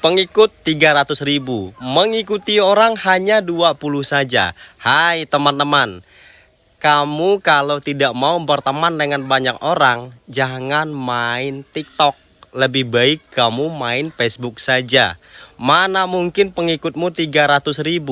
pengikut 300.000, mengikuti orang hanya 20 saja. Hai teman-teman, kamu kalau tidak mau berteman dengan banyak orang, jangan main TikTok. Lebih baik kamu main Facebook saja. Mana mungkin pengikutmu 300.000,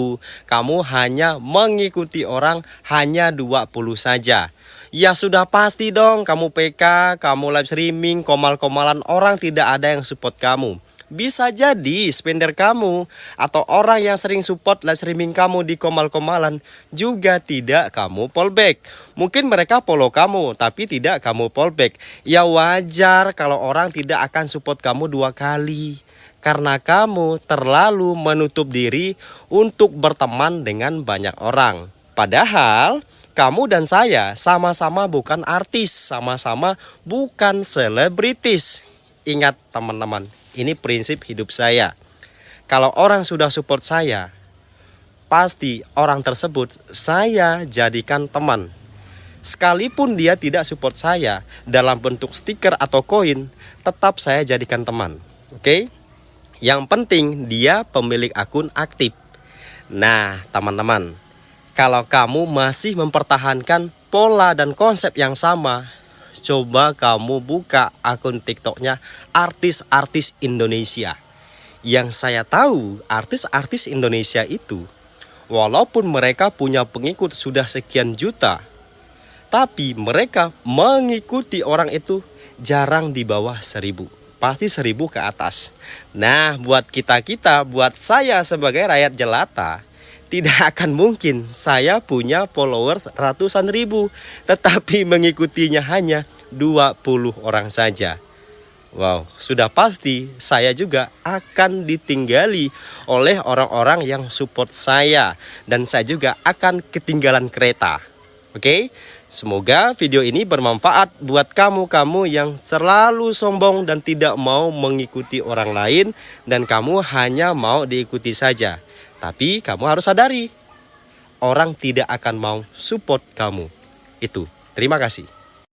kamu hanya mengikuti orang hanya 20 saja. Ya sudah pasti dong, kamu PK, kamu live streaming, komal-komalan, orang tidak ada yang support kamu. Bisa jadi spender kamu atau orang yang sering support live streaming kamu di komal-komalan juga tidak kamu fallback. Mungkin mereka follow kamu tapi tidak kamu fallback. Ya wajar kalau orang tidak akan support kamu 2 kali. Karena kamu terlalu menutup diri untuk berteman dengan banyak orang. Padahal kamu dan saya sama-sama bukan artis, sama-sama bukan selebritis. Ingat teman-teman, ini prinsip hidup saya. Kalau orang sudah support saya, pasti orang tersebut saya jadikan teman. Sekalipun dia tidak support saya dalam bentuk stiker atau koin, tetap saya jadikan teman. Oke? Yang penting dia pemilik akun aktif. Nah teman-teman, kalau kamu masih mempertahankan pola dan konsep yang sama, coba kamu buka akun TikToknya artis-artis Indonesia. Yang saya tahu artis-artis Indonesia itu, walaupun mereka punya pengikut sudah sekian juta, tapi mereka mengikuti orang itu jarang di bawah 1.000. Pasti 1.000 ke atas. Nah buat kita-kita, buat saya sebagai rakyat jelata, tidak akan mungkin saya punya followers ratusan ribu, tetapi mengikutinya hanya 20 orang saja. Wow, sudah pasti saya juga akan ditinggali oleh orang-orang yang support saya. Dan saya juga akan ketinggalan kereta. Oke? Semoga video ini bermanfaat buat kamu-kamu yang selalu sombong dan tidak mau mengikuti orang lain. Dan kamu hanya mau diikuti saja. Tapi kamu harus sadari, orang tidak akan mau support kamu. Itu. Terima kasih.